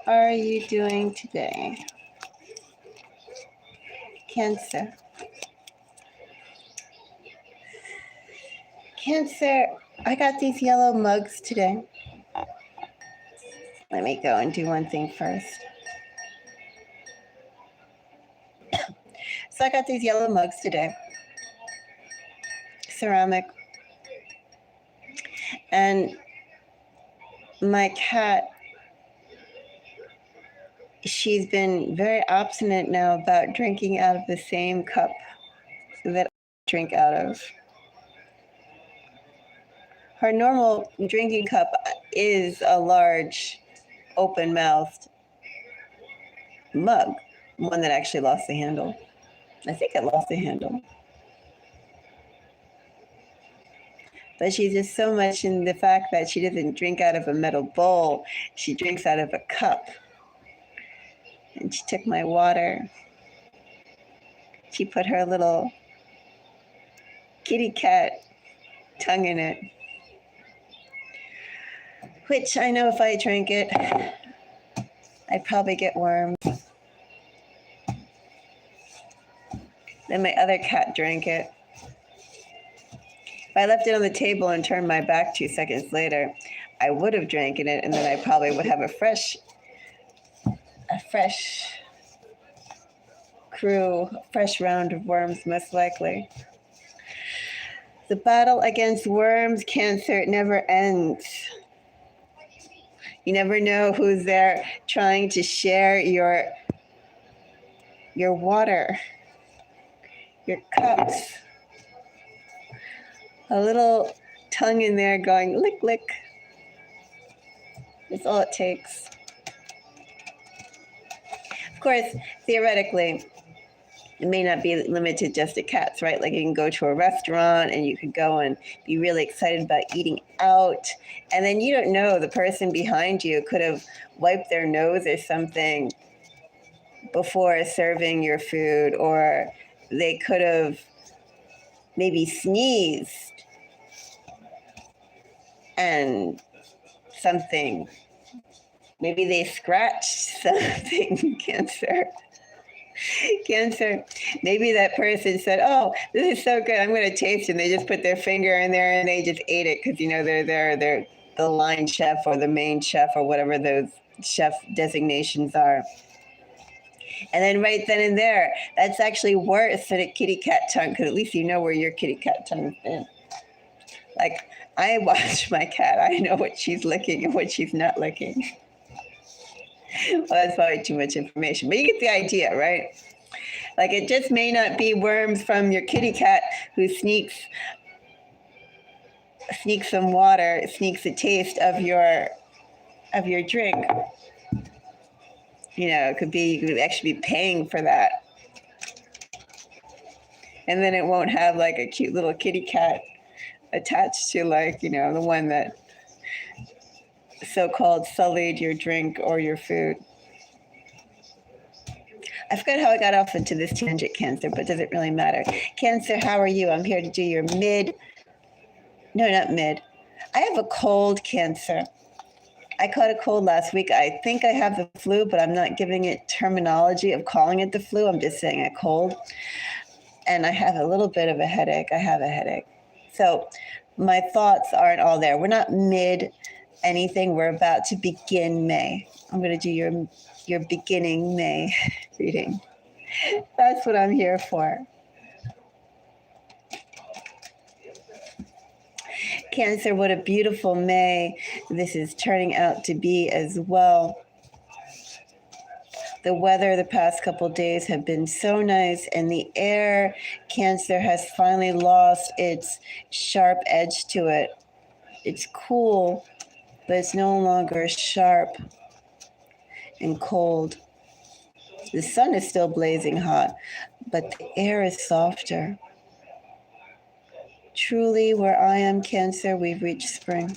are you doing today? Cancer. Cancer, I got these yellow mugs today. Let me go and do one thing first. So I got these yellow mugs today. Ceramic. And my cat, she's been very obstinate now about drinking out of the same cup that I drink out of. Her normal drinking cup is a large, open-mouthed mug, one that actually lost the handle. I think it lost the handle. But she's just so much in the fact that she doesn't drink out of a metal bowl. She drinks out of a cup. And she took my water. She put her little kitty cat tongue in it, which I know if I drank it, I'd probably get worms. Then my other cat drank it. If I left it on the table and turned my back 2 seconds later, I would have drank it, and then I probably would have a fresh round of worms, most likely. The battle against worms, Cancer, it never ends. You never know who's there trying to share your water, your cups. A little tongue in there going lick, lick. That's all it takes. Of course, theoretically, it may not be limited just to cats, right? Like you can go to a restaurant and you could go and be really excited about eating out. And then you don't know, the person behind you could have wiped their nose or something before serving your food, or they could have maybe sneezed and something. Maybe they scratched something, Cancer. Cancer, maybe that person said, oh, this is so good, I'm going to taste it. And they just put their finger in there and they just ate it because, you know, they're the line chef or the main chef or whatever those chef designations are. And then right then and there, that's actually worse than a kitty cat tongue, because at least you know where your kitty cat tongue's been. Like, I watch my cat. I know what she's licking and what she's not licking. Well, that's probably too much information, but you get the idea, right? Like, it just may not be worms from your kitty cat who sneaks some water, sneaks a taste of your drink. You know, it could be, you could actually be paying for that. And then it won't have like a cute little kitty cat attached to, like, you know, the one that so-called sullied your drink or your food. I forgot how I got off into this tangent, Cancer, but does it really matter? Cancer, how are you? I'm here to do your no, not mid. I have a cold, Cancer. I caught a cold last week. I think I have the flu, but I'm not giving it terminology of calling it the flu. I'm just saying a cold. And I have a little bit of a headache. I have a headache. So my thoughts aren't all there. We're not mid anything. We're about to begin May. I'm going to do your beginning May reading. That's what I'm here for. Cancer, what a beautiful May this is turning out to be as well. The weather the past couple of days have been so nice, and the air, Cancer, has finally lost its sharp edge to it. It's cool, but it's no longer sharp and cold. The sun is still blazing hot, but the air is softer. Truly, where I am, Cancer, we've reached spring.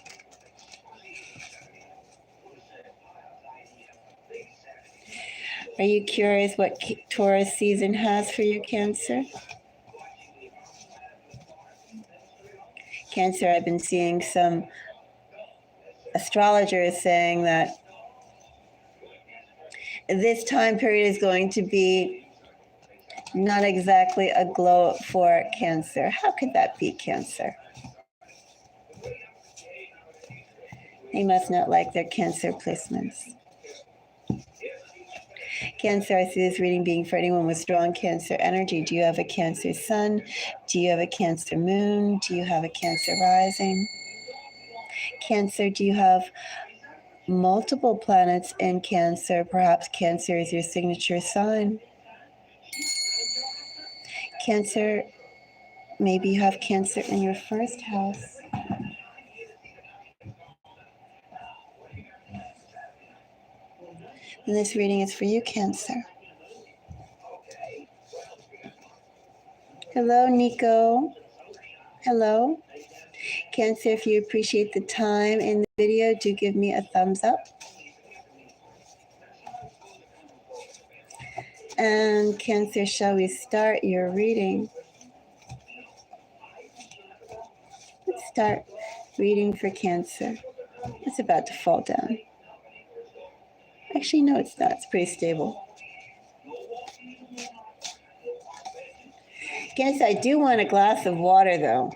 Are you curious what Taurus season has for you, Cancer? Cancer, I've been seeing some astrologers saying that this time period is going to be not exactly a glow for Cancer. How could that be, Cancer? They must not like their Cancer placements. Cancer, I see this reading being for anyone with strong Cancer energy. Do you have a Cancer sun? Do you have a Cancer moon? Do you have a Cancer rising? Cancer, do you have multiple planets in Cancer? Perhaps Cancer is your signature sign. Cancer, maybe you have Cancer in your first house. And this reading is for you, Cancer. Hello, Nico. Hello. Cancer, if you appreciate the time in the video, do give me a thumbs up. And Cancer, shall we start your reading? Let's start reading for Cancer. It's about to fall down. Actually, no, it's not. It's pretty stable. Cancer, I do want a glass of water, though.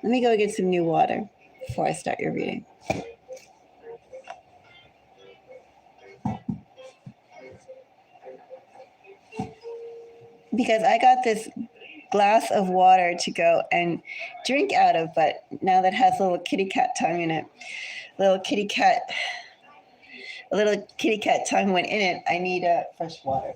Let me go get some new water before I start your reading. Because I got this glass of water to go and drink out of, but now that has a little kitty cat tongue in it, a little kitty cat tongue went in it, I need fresh water.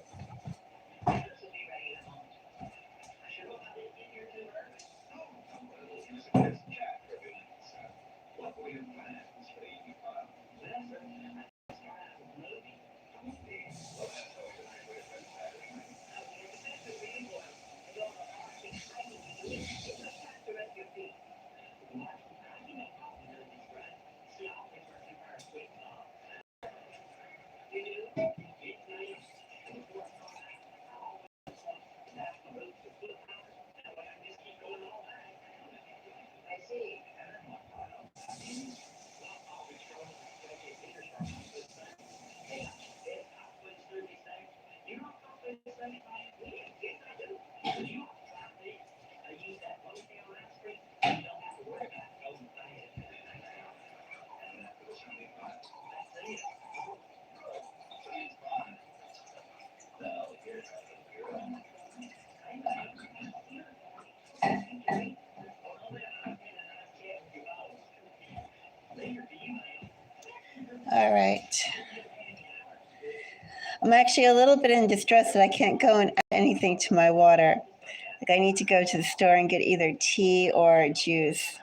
All right. I'm actually a little bit in distress that I can't go and add anything to my water. Like I need to go to the store and get either tea or juice.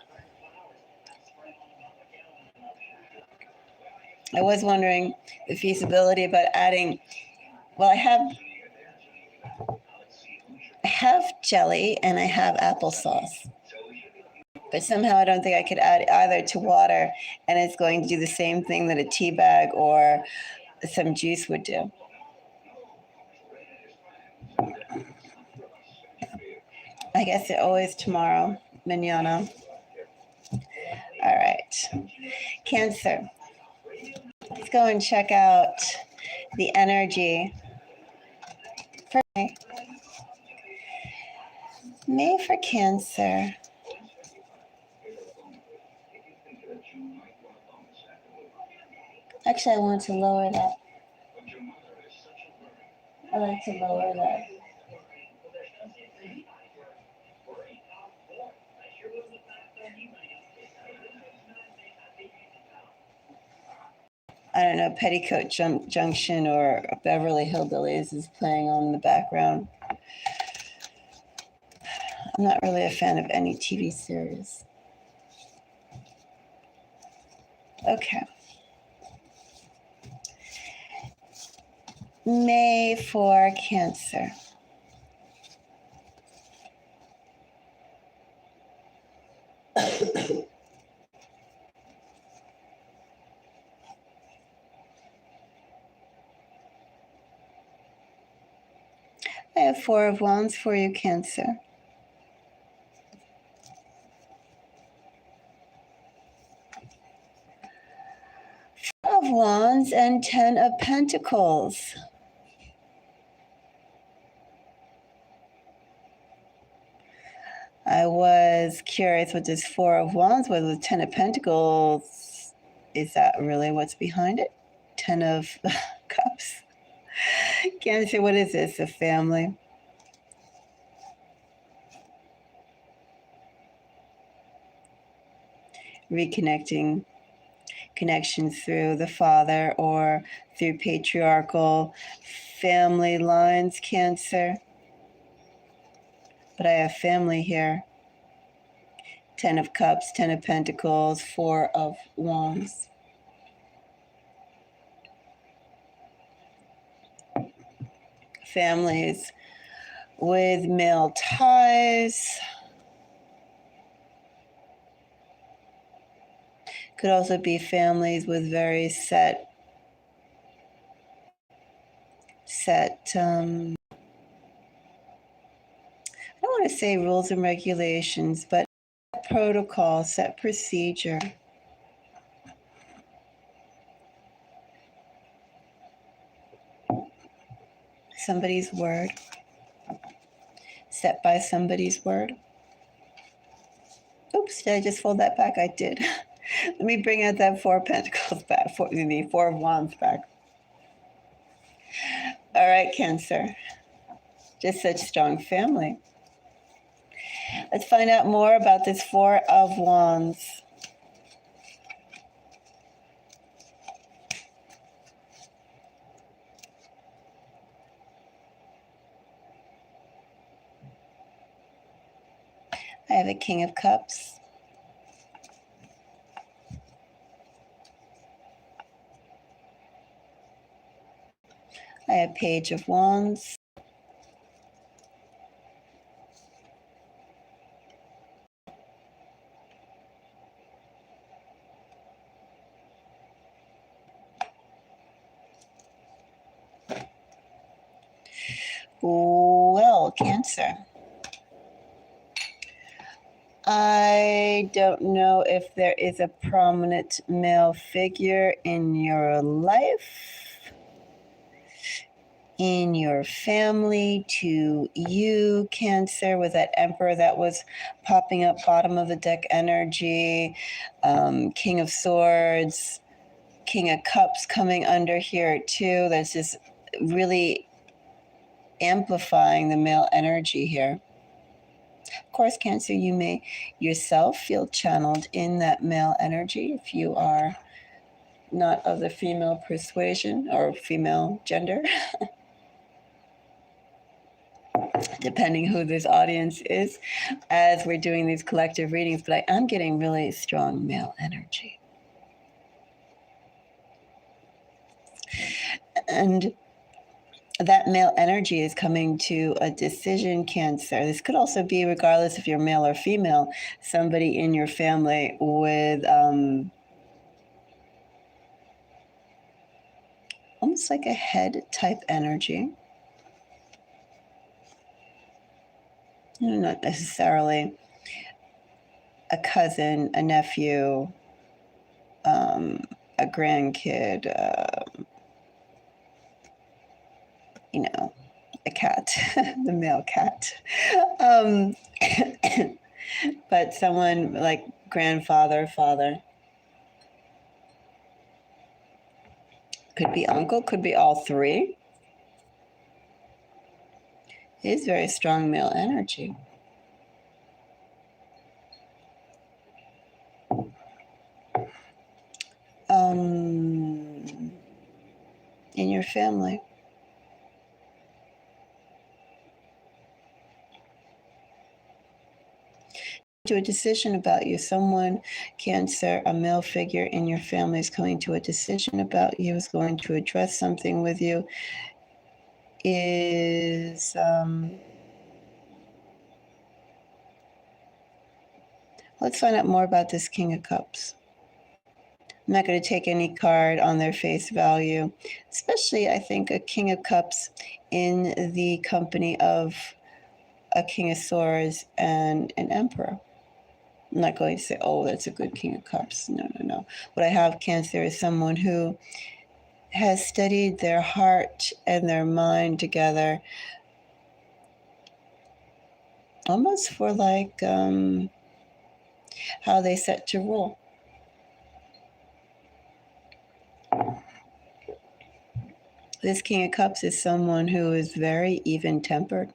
I was wondering the feasibility about adding, well, I have jelly and I have applesauce. But somehow I don't think I could add either to water, and it's going to do the same thing that a tea bag or some juice would do. I guess it always tomorrow, mañana. All right. Cancer. Let's go and check out the energy for May. May for Cancer. Actually, I want to lower that. I like to lower that. I don't know, Petticoat Junction or Beverly Hillbillies is playing on in the background. I'm not really a fan of any TV series. Okay. May for Cancer. I have 4 of Wands for you, Cancer. of Wands and 10 of Pentacles. I was curious what this 4 of Wands was with 10 of Pentacles. Is that really what's behind it? 10 of Cups. Cancer, what is this? A family? Reconnecting, connections through the father or through patriarchal family lines, Cancer. But I have family here. 10 of Cups, 10 of Pentacles, 4 of Wands. Families with male ties. Could also be families with very set I don't want to say rules and regulations, but protocol, set procedure. Somebody's word. Set by somebody's word. Oops, did I just fold that back? I did. Let me bring out that 4 of Pentacles back, 4 of Wands back. All right, Cancer. Just such strong family. Let's find out more about this 4 of Wands. I have a King of Cups. I have Page of Wands. Well, Cancer. I don't know if there is a prominent male figure in your life, in your family, to you, Cancer, with that Emperor that was popping up, bottom of the deck energy, King of Swords, King of Cups coming under here too. That's just really amplifying the male energy here. Of course, Cancer, you may yourself feel channeled in that male energy if you are not of the female persuasion or female gender, depending who this audience is, as we're doing these collective readings. But I am getting really strong male energy. And that male energy is coming to a decision, Cancer. This could also be, regardless if you're male or female, somebody in your family with almost like a head type energy. Not necessarily a cousin, a nephew, a grandkid, a cat, the male cat. But someone like grandfather, father. Could be uncle, could be all three. It is very strong male energy. In your family. To a decision about you. Someone, Cancer, a male figure in your family is coming to a decision about you, is going to address something with you, is let's find out more about this King of Cups. I'm not going to take any card on their face value, especially I think a King of Cups in the company of a King of Swords and an Emperor. I'm not going to say, oh, that's a good King of Cups. No, no, no. What I have, Cancer, is someone who has studied their heart and their mind together, almost for like how they set to rule. This King of Cups is someone who is very even-tempered.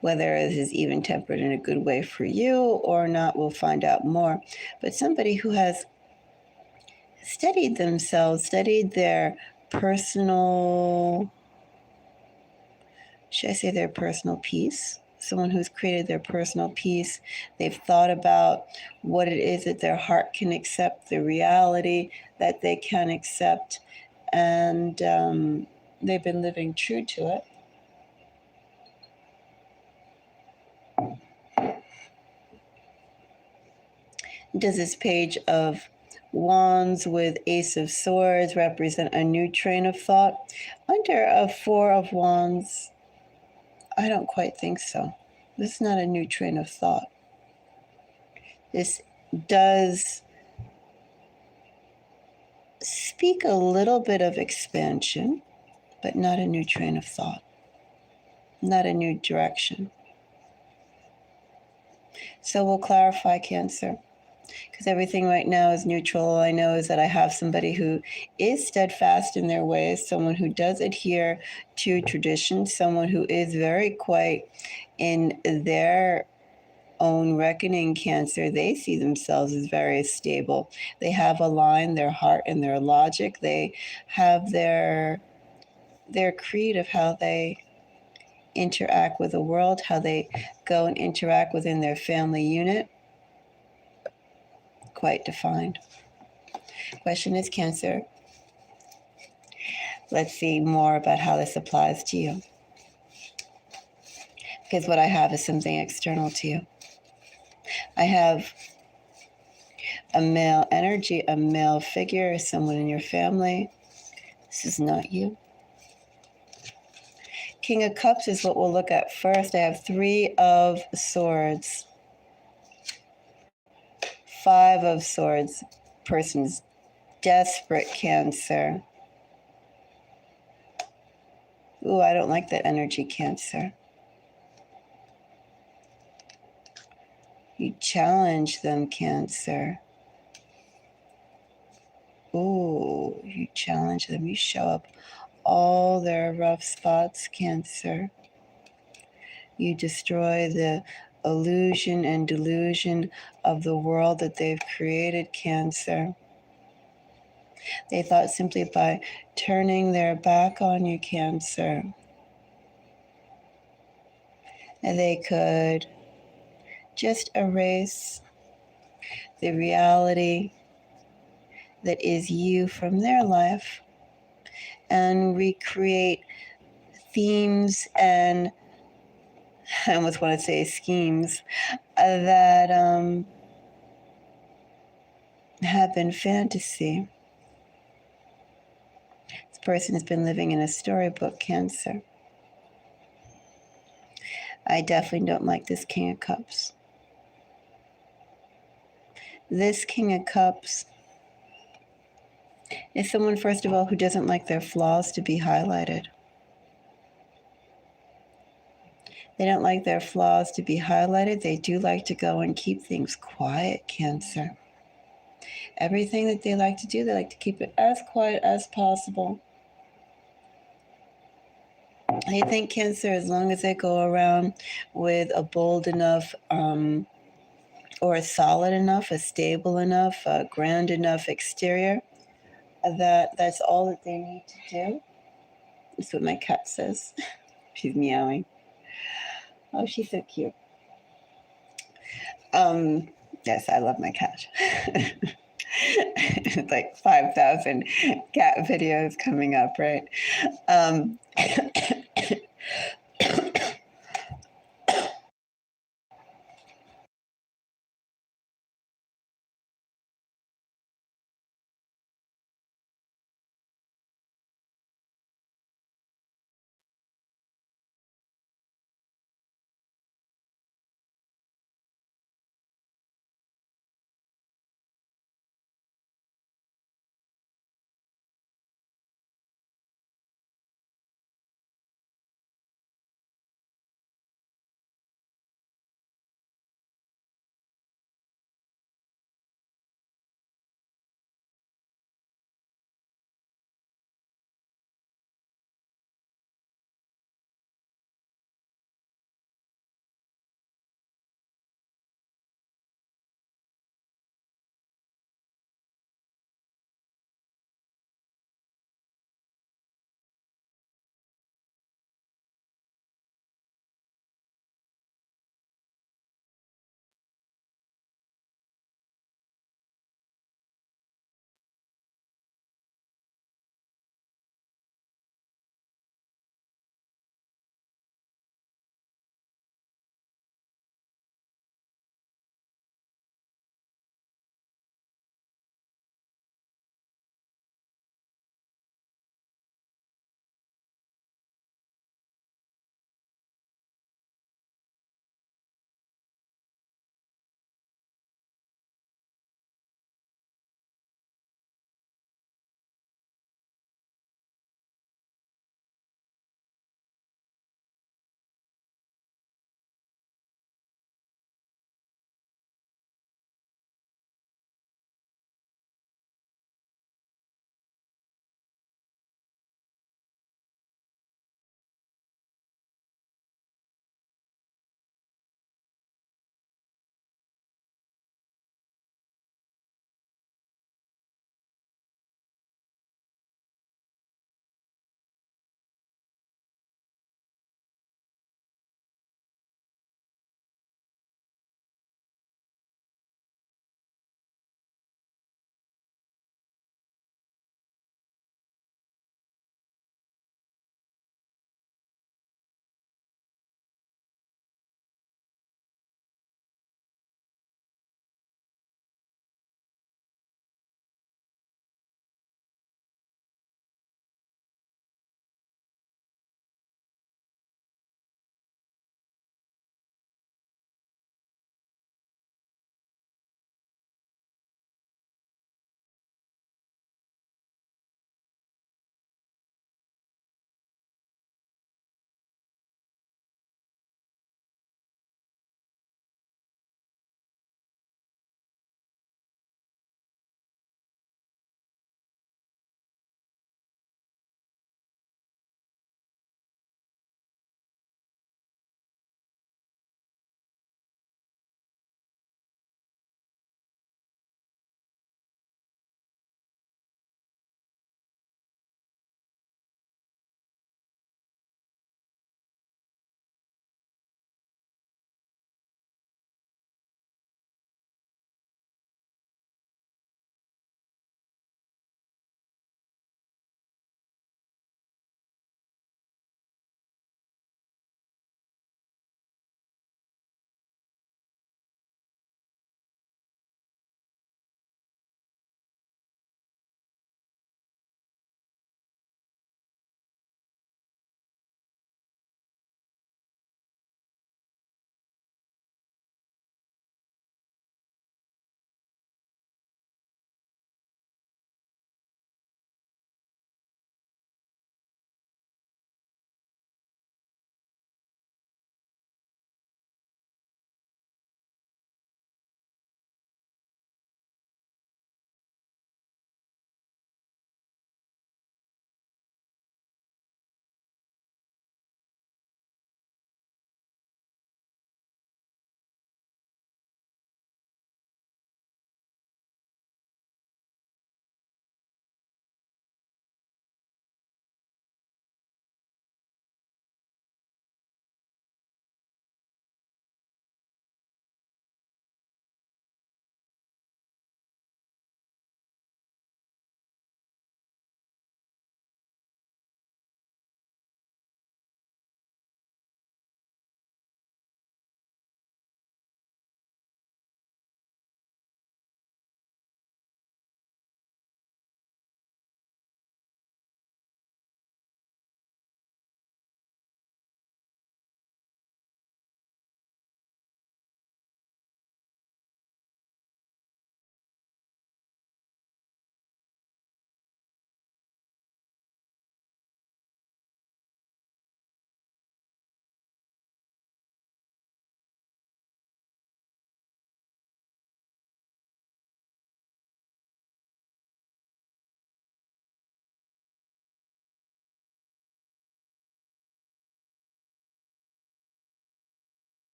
Whether it is even-tempered in a good way for you or not, we'll find out more. But somebody who has studied themselves, studied their personal, should I say their personal peace? Someone who's created their personal peace. They've thought about what it is that their heart can accept, the reality that they can accept, and they've been living true to it. Does this Page of Wands with Ace of Swords represent a new train of thought? Under a Four of Wands, I don't quite think so. This is not a new train of thought. This does speak a little bit of expansion, but not a new train of thought, not a new direction. So we'll clarify, Cancer, because everything right now is neutral. All I know is that I have somebody who is steadfast in their ways, someone who does adhere to tradition, someone who is very quite in their own reckoning, Cancer. They see themselves as very stable. They have aligned their heart and their logic. They have their creed of how they interact with the world, how they go and interact within their family unit. Quite defined. Question is, Cancer. Let's see more about how this applies to you. Because what I have is something external to you. I have a male energy, a male figure, someone in your family. This is not you. King of Cups is what we'll look at first. I have Three of Swords, Five of Swords. Person's desperate, Cancer. Ooh, I don't like that energy, Cancer. You challenge them, Cancer. Ooh, you challenge them. You show up all their rough spots, Cancer. You destroy the illusion and delusion of the world that they've created, Cancer. They thought simply by turning their back on you, Cancer, that they could just erase the reality that is you from their life and recreate themes and, I almost want to say schemes, that have been fantasy. This person has been living in a storybook, Cancer. I definitely don't like this King of Cups. This King of Cups is someone, first of all, who doesn't like their flaws to be highlighted. They don't like their flaws to be highlighted. They do like to go and keep things quiet, Cancer. Everything that they like to do, they like to keep it as quiet as possible. They think, Cancer, as long as they go around with a bold enough or a solid enough, a stable enough, a grand enough exterior, that's all that they need to do. That's what my cat says. She's meowing. Oh, she's so cute. Yes, I love my cat. Like 5,000 cat videos coming up, right?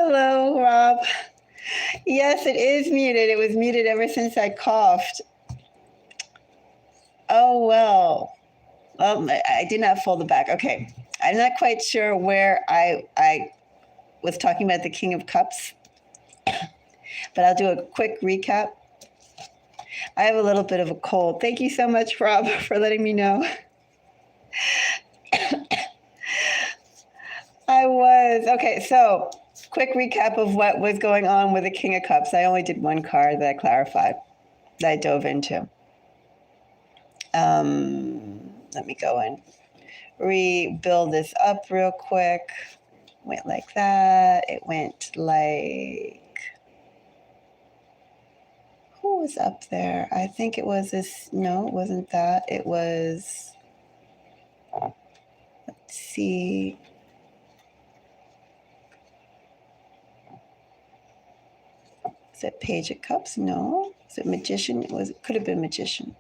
Hello, Rob. Yes, it is muted. It was muted ever since I coughed. Oh, well. Well, I did not fold it back. Okay. I'm not quite sure where I was talking about the King of Cups, but I'll do a quick recap. I have a little bit of a cold. Thank you so much, Rob, for letting me know. I was. Okay, so quick recap of what was going on with the King of Cups. I only did one card that I clarified, that I dove into. Let me go and rebuild this up real quick. Went like that. It went like, who was up there? I think it was this. No, it wasn't that. It was, let's see. Is it Page of Cups? No. Is it Magician? It could have been Magician.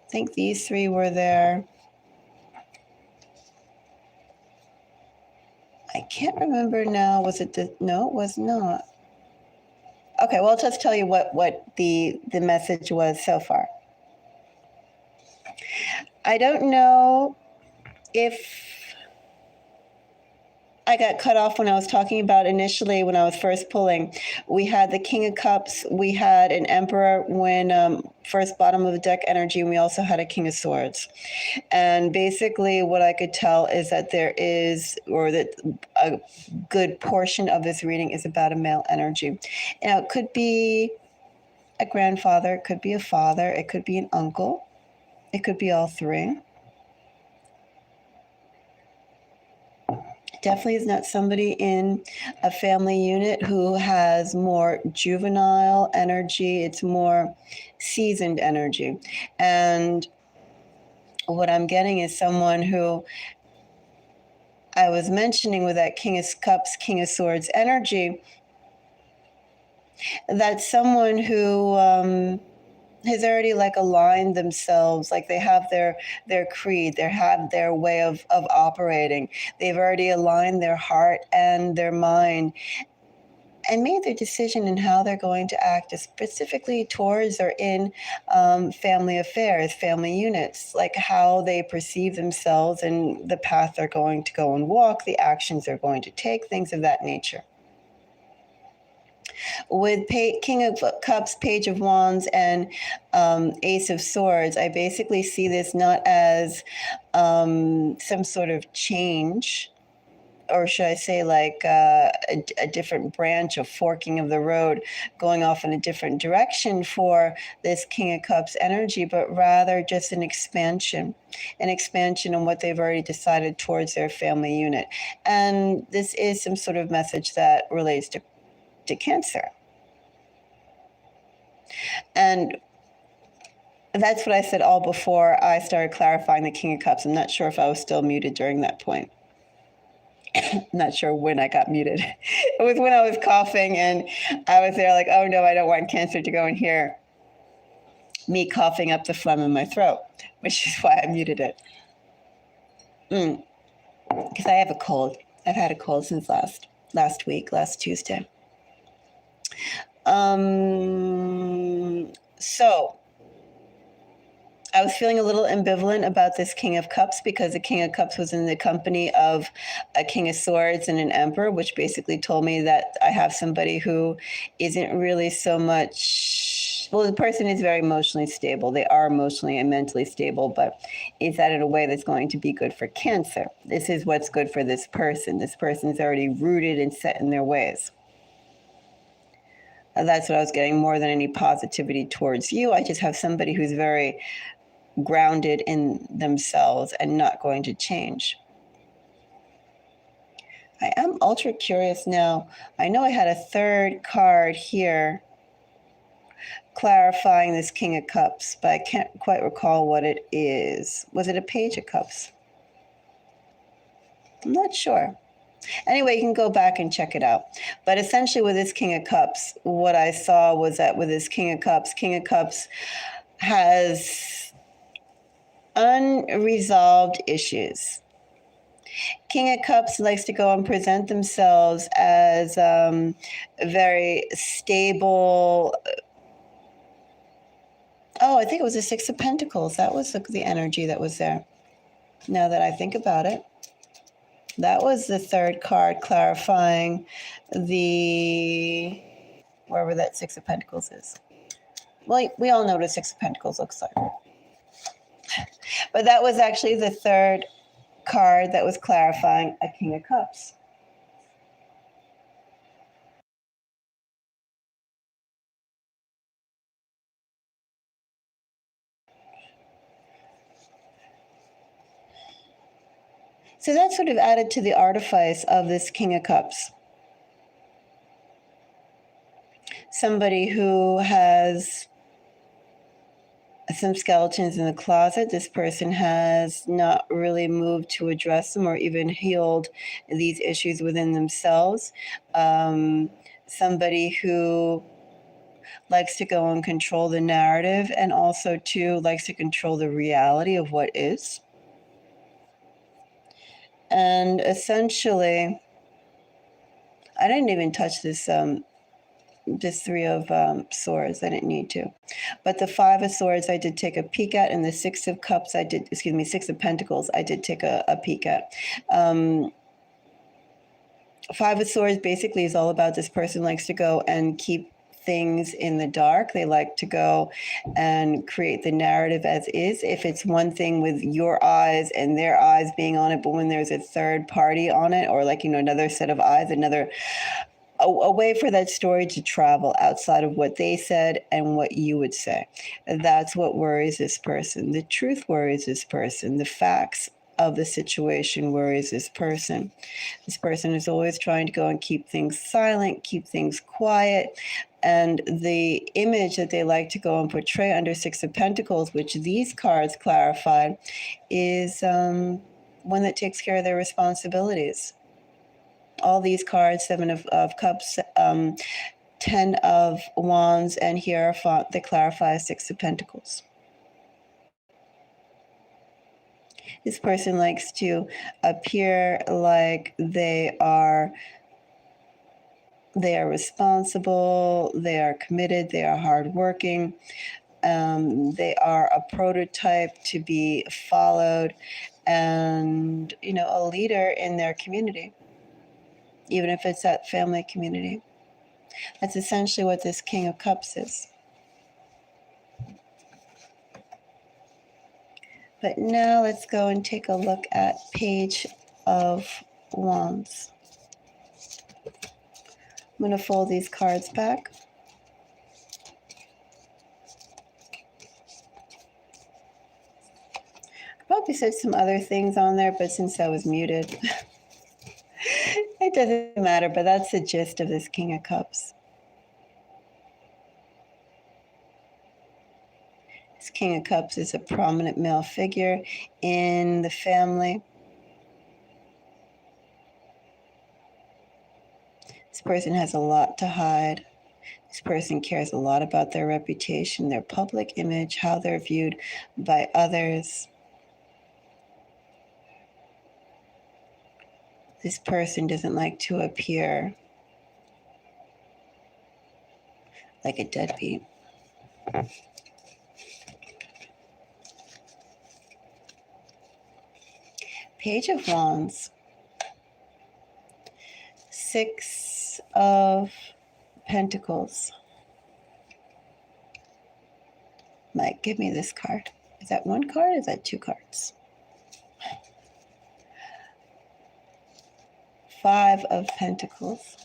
I think these three were there. I can't remember now. Was it no, it was not. Okay, well, I'll just tell you what the message was so far. I don't know if I got cut off when I was talking about initially when I was first pulling. We had the King of Cups. We had an Emperor when first bottom of the deck energy, and we also had a King of Swords. And basically what I could tell is that there is, or that a good portion of this reading is about a male energy. Now, it could be a grandfather, it could be a father, it could be an uncle, it could be all three. Definitely is not somebody in a family unit who has more juvenile energy. It's more seasoned energy. And what I'm getting is someone who I was mentioning with that King of Cups, King of Swords energy, that's someone who has already like aligned themselves, like they have their creed, they have their way of operating. They've already aligned their heart and their mind and made their decision in how they're going to act specifically towards or in family affairs, family units, like how they perceive themselves and the path they're going to go and walk, the actions they're going to take, things of that nature. With King of Cups, Page of Wands, and Ace of Swords, I basically see this not as some sort of change, or should I say like a different branch, a forking of the road, going off in a different direction for this King of Cups energy, but rather just an expansion on what they've already decided towards their family unit. And this is some sort of message that relates to Cancer. And that's what I said all before I started clarifying the King of Cups. I'm not sure if I was still muted during that point. Not sure when I got muted. It was when I was coughing and I was there like, oh no, I don't want Cancer to go and hear me coughing up the phlegm in my throat, which is why I muted it. Because I have a cold. I've had a cold since last Tuesday. So I was feeling a little ambivalent about this King of Cups because the King of Cups was in the company of a King of Swords and an Emperor, which basically told me that I have somebody who isn't really so much, well, the person is very emotionally stable. They are emotionally and mentally stable, but is that in a way that's going to be good for Cancer? This is what's good for this person. This person's already rooted and set in their ways. That's what I was getting more than any positivity towards you. I just have somebody who's very grounded in themselves and not going to change. I am ultra curious now. I know I had a third card here clarifying this King of Cups, but I can't quite recall what it is. Was it a Page of Cups? I'm not sure. Anyway, you can go back and check it out. But essentially with this King of Cups, what I saw was that with this King of Cups has unresolved issues. King of Cups likes to go and present themselves as very stable. Oh, I think it was the Six of Pentacles. That was the energy that was there. Now that I think about it, that was the third card clarifying the, wherever that Six of Pentacles is. Well, we all know what a Six of Pentacles looks like. But that was actually the third card that was clarifying a King of Cups. So that sort of added to the artifice of this King of Cups. Somebody who has some skeletons in the closet. This person has not really moved to address them or even healed these issues within themselves. Somebody who likes to go and control the narrative, and also too likes to control the reality of what is. And essentially, I didn't even touch this Three of Swords. I didn't need to. But the Five of Swords I did take a peek at, and the Six of Cups Six of Pentacles I did take a peek at. Five of Swords basically is all about this person likes to go and keep things in the dark. They like to go and create the narrative as is. If it's one thing with your eyes and their eyes being on it, but when there's a third party on it, or like, another set of eyes, a way for that story to travel outside of what they said and what you would say. That's what worries this person. The truth worries this person. The facts of the situation worries this person. This person is always trying to go and keep things silent, keep things quiet. And the image that they like to go and portray under Six of Pentacles, which these cards clarified, is one that takes care of their responsibilities. All these cards, Seven of Cups, 10 of Wands, and Hierophant, they clarify Six of Pentacles. This person likes to appear like they are responsible, they are committed, they are hardworking, they are a prototype to be followed, and, a leader in their community, even if it's that family community. That's essentially what this King of Cups is. But now let's go and take a look at Page of Wands. I'm going to fold these cards back. I probably said some other things on there, but since I was muted, it doesn't matter, but that's the gist of this King of Cups. This King of Cups is a prominent male figure in the family. This person has a lot to hide. This person cares a lot about their reputation, their public image, how they're viewed by others. This person doesn't like to appear like a deadbeat. Page of Wands. Six of Pentacles. Mike, give me this card. Is that one card or is that two cards? Five of Pentacles.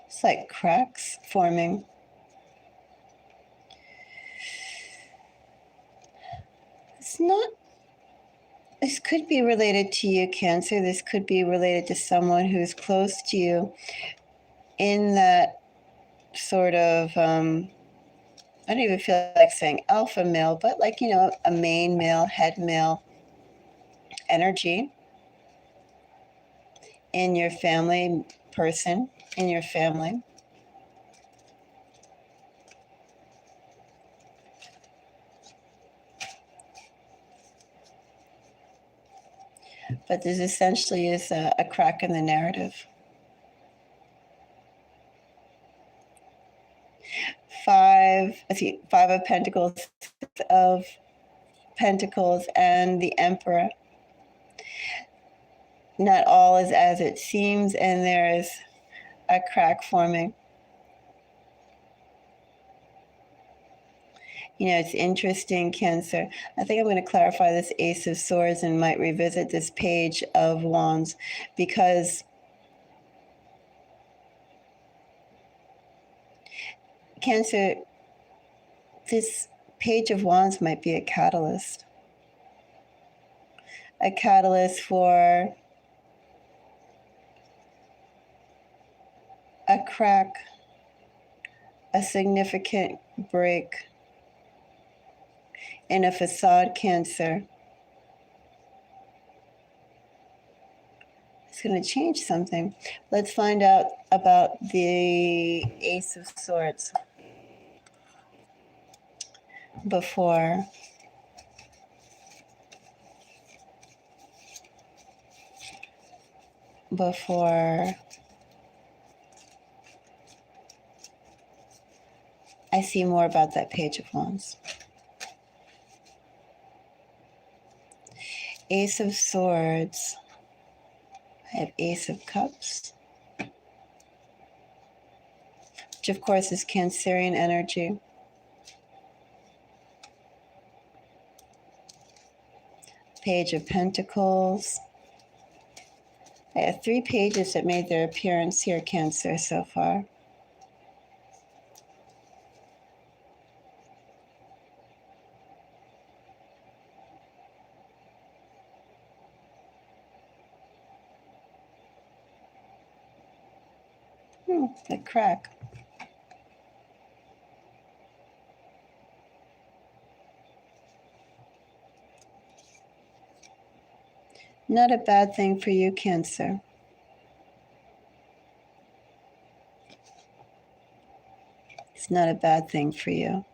It's like cracks forming. It's could be related to you, Cancer. This could be related to someone who's close to you in that sort of, I don't even feel like saying alpha male, but like, a main male, head male energy in your family, person in your family. But this essentially is a crack in the narrative. Five of Pentacles, and the Emperor. Not all is as it seems, and there is a crack forming. It's interesting, Cancer. I think I'm going to clarify this Ace of Swords and might revisit this Page of Wands, because Cancer, this Page of Wands might be a catalyst. A catalyst for a crack, a significant break in a facade, Cancer. It's going to change something. Let's find out about the Ace of Swords before I see more about that Page of Wands. Ace of Swords. I have Ace of Cups, which of course is Cancerian energy. Page of Pentacles. I have 3 pages that made their appearance here, Cancer, so far. The crack. Not a bad thing for you, Cancer. It's not a bad thing for you.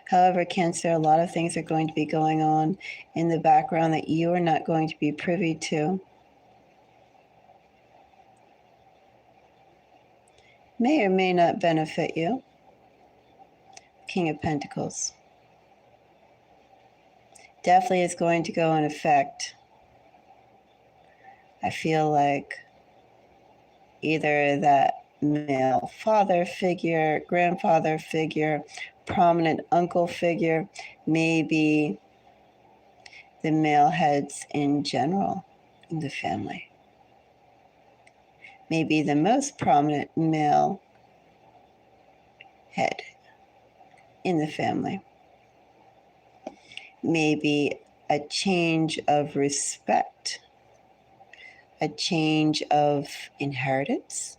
However, Cancer, a lot of things are going to be going on in the background that you are not going to be privy to. May or may not benefit you. King of Pentacles. Definitely is going to go in effect. I feel like either that male father figure, grandfather figure, prominent uncle figure, maybe the male heads in general in the family. Maybe the most prominent male head in the family. Maybe a change of respect, a change of inheritance,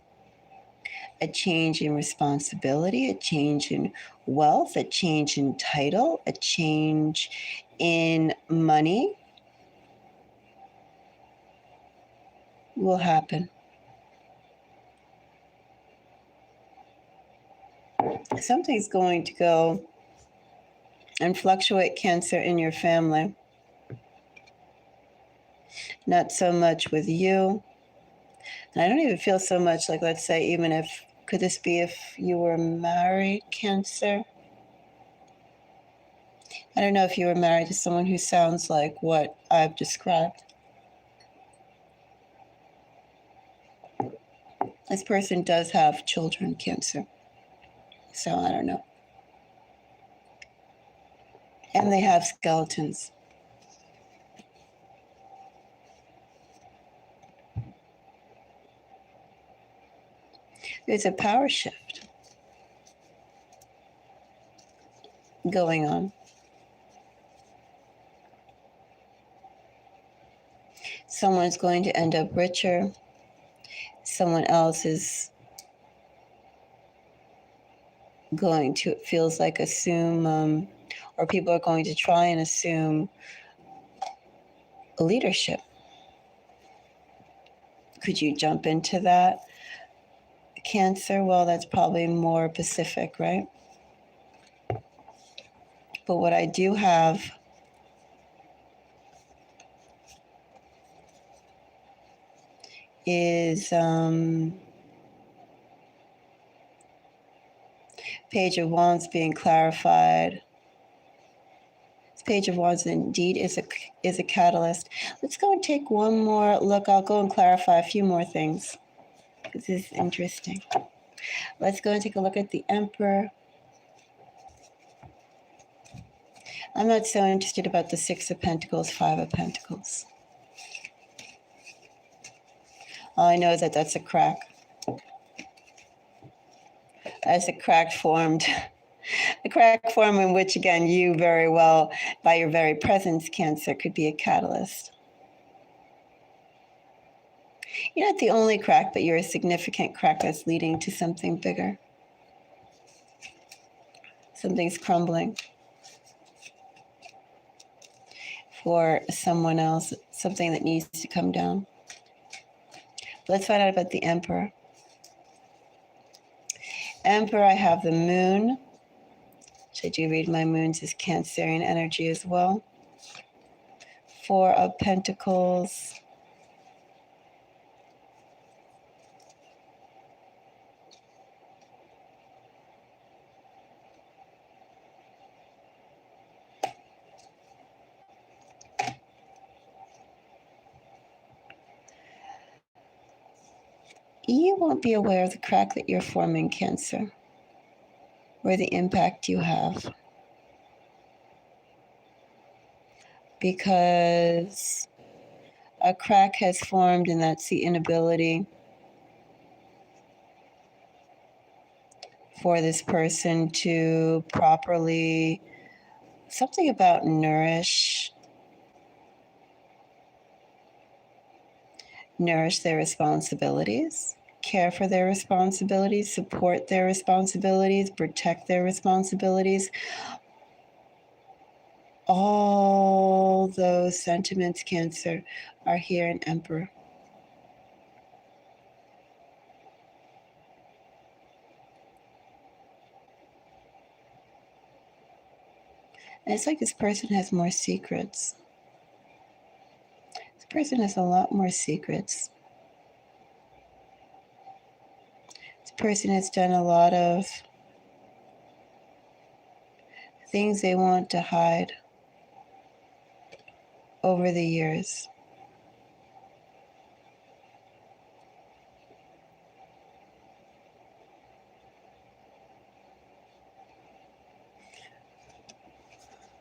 a change in responsibility, a change in wealth, a change in title, a change in money will happen. Something's going to go and fluctuate, Cancer, in your family. Not so much with you. And I don't even feel so much like, let's say, even if, could this be if you were married, Cancer? I don't know if you were married to someone who sounds like what I've described. This person does have children, Cancer. So I don't know. And they have skeletons. There's a power shift. going on. Someone's going to end up richer. Someone else is going to, it feels like, assume, or people are going to try and assume leadership. Could you jump into that, Cancer? Well, that's probably more Pacific, right? But what I do have is Page of Wands being clarified. This Page of Wands indeed is a catalyst. Let's go and take one more look. I'll go and clarify a few more things. This is interesting. Let's go and take a look at the Emperor. I'm not so interested about the Six of Pentacles, Five of Pentacles. All I know is that that's a crack. That's a crack formed. A crack form in which, again, you very well, by your very presence, Cancer, could be a catalyst. You're not the only crack, but you're a significant crack that's leading to something bigger. Something's crumbling for someone else, something that needs to come down. Let's find out about the Emperor. Emperor, I have the Moon, which I do read my moons as Cancerian energy as well. Four of Pentacles. You won't be aware of the crack that you're forming, Cancer, or the impact you have. Because a crack has formed, and that's the inability for this person to properly, something about nourish their responsibilities, care for their responsibilities, support their responsibilities, protect their responsibilities. All those sentiments, Cancer, are here in Emperor. And it's like this person has more secrets. This person has a lot more secrets. This person has done a lot of things they want to hide over the years.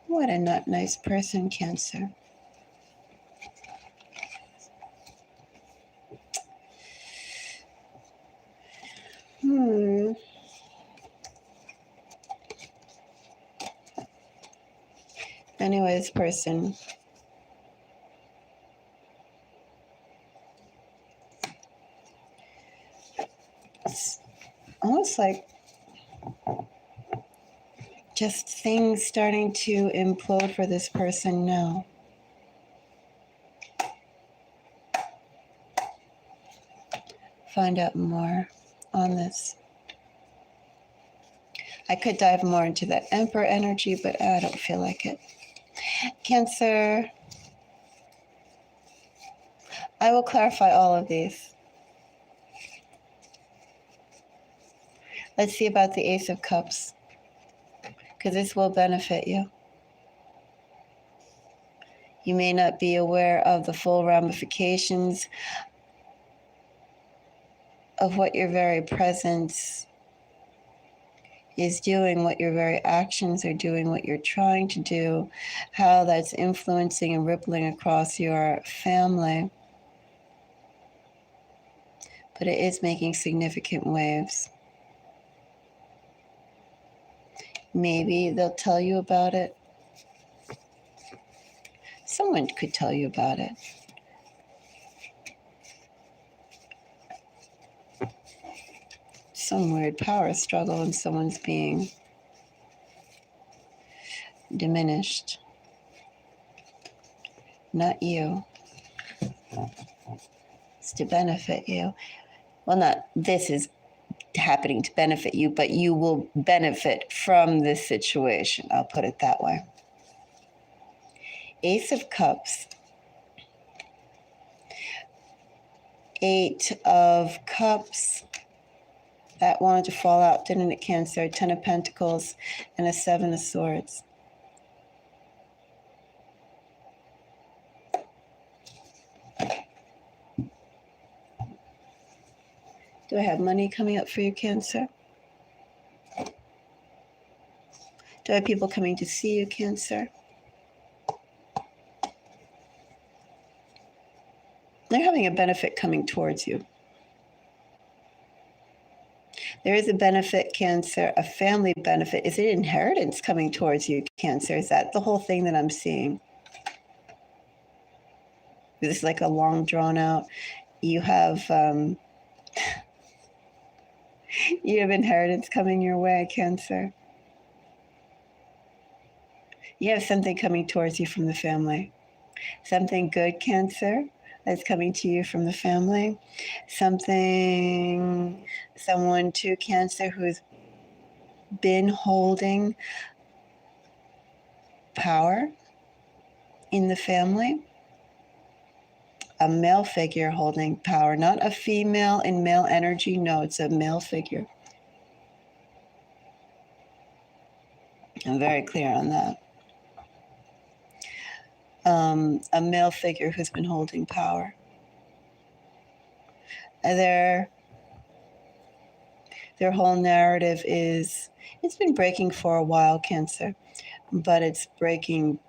What a not nice person, Cancer. Anyway, this person, it's almost like just things starting to implode for this person now. Find out more on this. I could dive more into that Emperor energy, but I don't feel like it. Cancer, I will clarify all of these. Let's see about the Ace of Cups, because this will benefit you. You may not be aware of the full ramifications of what your very presence is doing, what your very actions are doing, what you're trying to do, how that's influencing and rippling across your family. But it is making significant waves. Maybe they'll tell you about it. Someone could tell you about it. Some weird power struggle and someone's being diminished. Not you. It's to benefit you. Well, not this is happening to benefit you, but you will benefit from this situation. I'll put it that way. Ace of Cups. 8 of Cups. That wanted to fall out, didn't it, Cancer? 10 of Pentacles and a 7 of Swords. Do I have money coming up for you, Cancer? Do I have people coming to see you, Cancer? They're having a benefit coming towards you. There is a benefit, Cancer, a family benefit. Is it inheritance coming towards you, Cancer? Is that the whole thing that I'm seeing? This is like a long drawn out. You have inheritance coming your way, Cancer. You have something coming towards you from the family. Something good, Cancer, that's coming to you from the family. Someone too, Cancer, who's been holding power in the family. A male figure holding power, not a female in male energy. No, it's a male figure. I'm very clear on that. A male figure who's been holding power. Their whole narrative it's been breaking for a while, Cancer, but it's breaking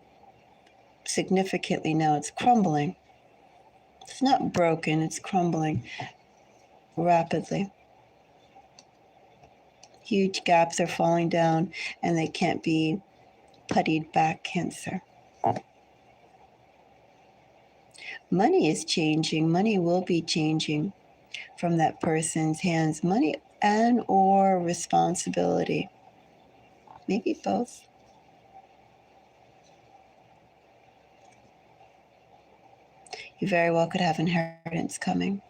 significantly now. It's crumbling. It's not broken, it's crumbling rapidly. Huge gaps are falling down and they can't be puttied back, Cancer. Money is changing. Money will be changing from that person's hands. Money and or responsibility. Maybe both. You very well could have inheritance coming.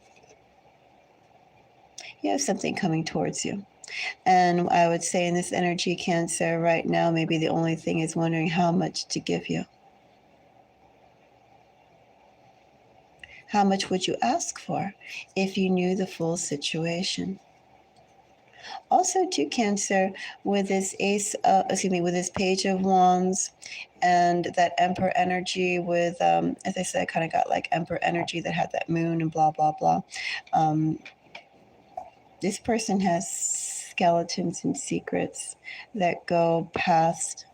You have something coming towards you. And I would say in this energy, Cancer, right now, maybe the only thing is wondering how much to give you. How much would you ask for if you knew the full situation? Also, too, Cancer, with this with this Page of Wands and that Emperor energy with, as I said, I kind of got like Emperor energy that had that moon and blah, blah, blah. This person has skeletons and secrets that go past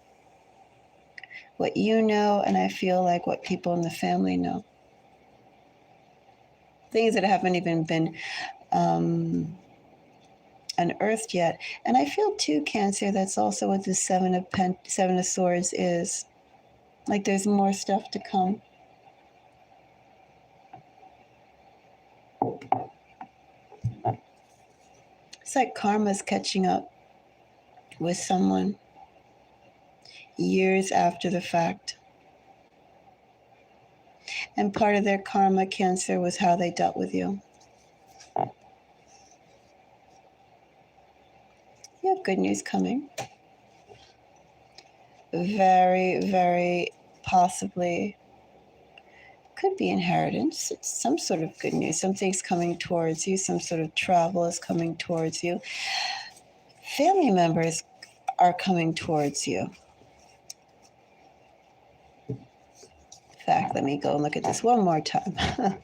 what you know, and I feel like what people in the family know. Things that haven't even been unearthed yet. And I feel too, Cancer, that's also what the Seven of Swords is. Like there's more stuff to come. It's like karma's catching up with someone years after the fact. And part of their karma, Cancer, was how they dealt with you. You have good news coming. Very, very possibly could be inheritance. It's some sort of good news. Something's coming towards you. Some sort of travel is coming towards you. Family members are coming towards you. In fact, let me go and look at this one more time. I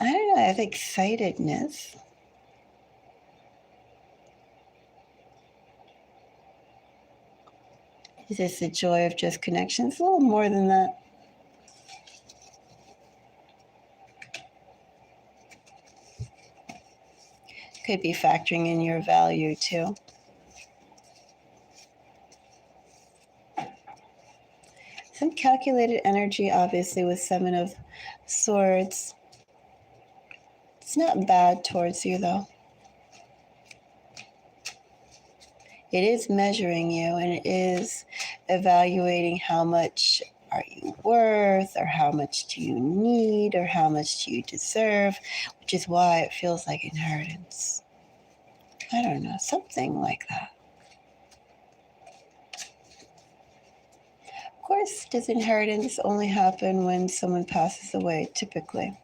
don't know, I have excitedness. Is this the joy of just connection? It's a little more than that. Could be factoring in your value too. Some calculated energy, obviously, with Seven of Swords. It's not bad towards you, though. It is measuring you, and it is evaluating how much are you worth, or how much do you need, or how much do you deserve, which is why it feels like inheritance. I don't know, something like that. Of course, does inheritance only happen when someone passes away, typically?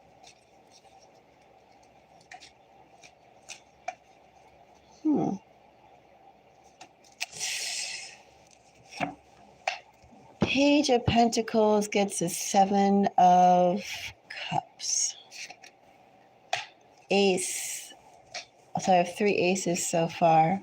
Page of Pentacles gets a Seven of Cups. Ace. So I have 3 aces so far.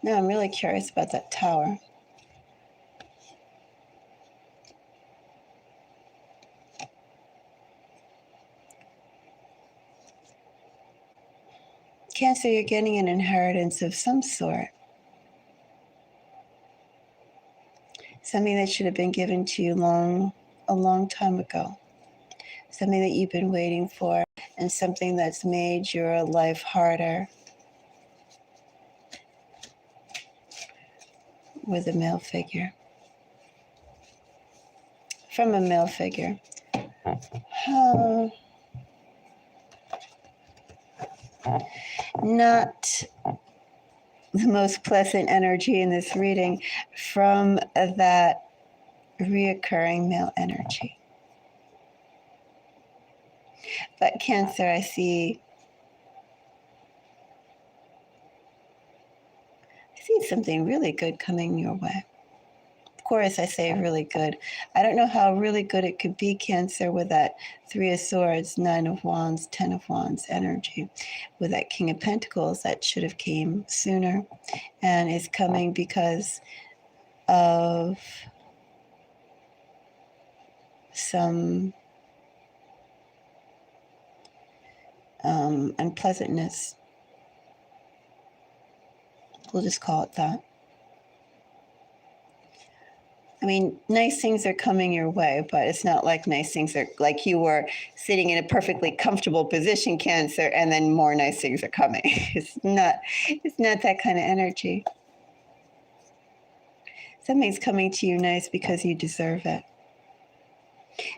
Now I'm really curious about that Tower. Cancer, you're getting an inheritance of some sort. Something that should have been given to you a long time ago. Something that you've been waiting for, and something that's made your life harder. With a male figure. From a male figure. Not the most pleasant energy in this reading from that reoccurring male energy. But Cancer, I see something really good coming your way. Of course, I say really good. I don't know how really good it could be, Cancer, with that 3 of Swords, 9 of Wands, 10 of Wands energy. With that King of Pentacles, that should have came sooner and is coming because of some unpleasantness. We'll just call it that. I mean, nice things are coming your way, but it's not like nice things are like you were sitting in a perfectly comfortable position, Cancer, and then more nice things are coming. It's not that kind of energy. Something's coming to you nice because you deserve it.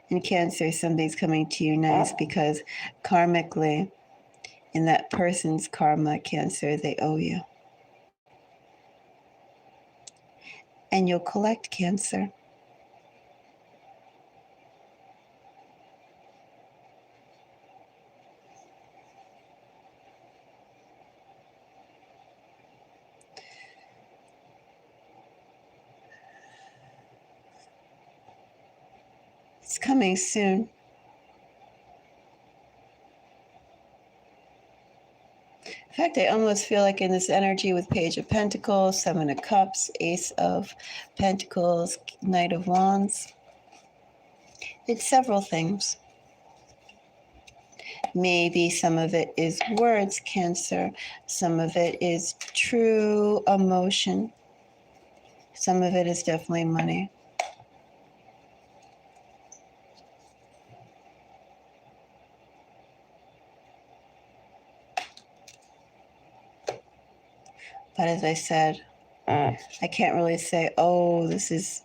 In Cancer, something's coming to you nice because karmically, in that person's karma, Cancer, they owe you. And you'll collect, Cancer. It's coming soon. In fact, I almost feel like in this energy with Page of Pentacles, 7 of Cups, Ace of Pentacles, Knight of Wands, it's several things. Maybe some of it is words, Cancer. Some of it is true emotion. Some of it is definitely money. But as I said, I can't really say, oh, this is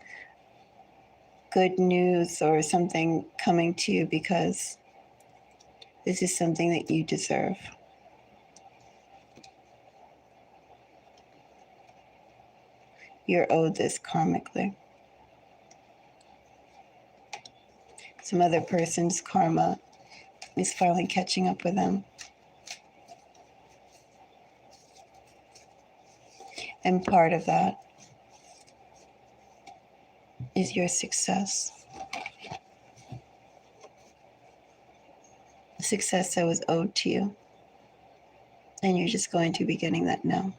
good news or something coming to you, because this is something that you deserve. You're owed this karmically. Some other person's karma is finally catching up with them. And part of that is your success. The success that was owed to you. And you're just going to be getting that now.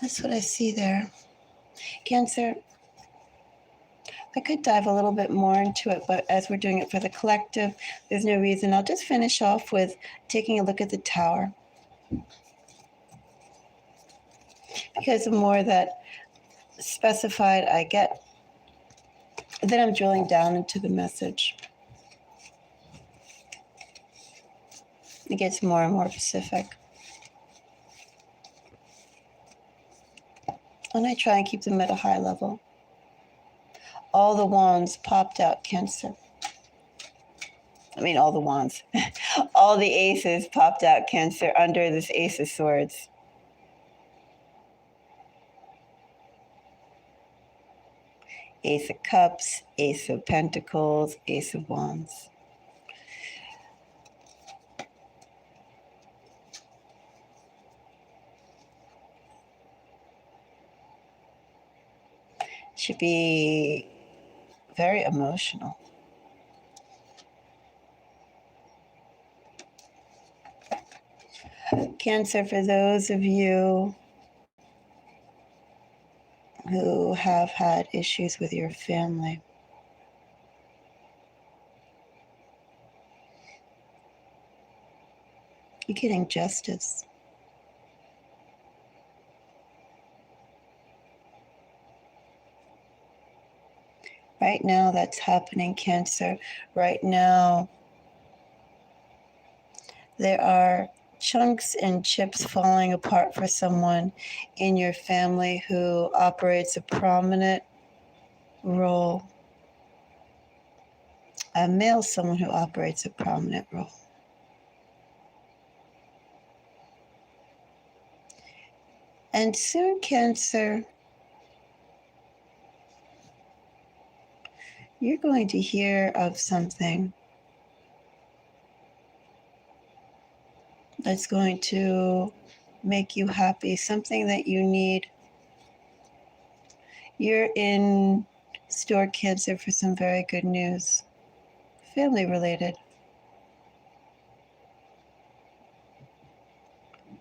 That's what I see there. Cancer, I could dive a little bit more into it, but as we're doing it for the collective, there's no reason. I'll just finish off with taking a look at the tower. Because the more that specified I get, then I'm drilling down into the message. It gets more and more specific. And I try and keep them at a high level. All the wands popped out, Cancer. I mean, all the wands. All the aces popped out, Cancer, under this Ace of Swords. Ace of Cups, Ace of Pentacles, Ace of Wands. Should be very emotional. Cancer, for those of you who have had issues with your family, you're getting justice. Right now, that's happening, Cancer. Right now, there are chunks and chips falling apart for someone in your family who operates a prominent role. A male, someone who operates a prominent role. And soon, Cancer, you're going to hear of something that's going to make you happy, something that you need. You're in store, Cancer, for some very good news, family related.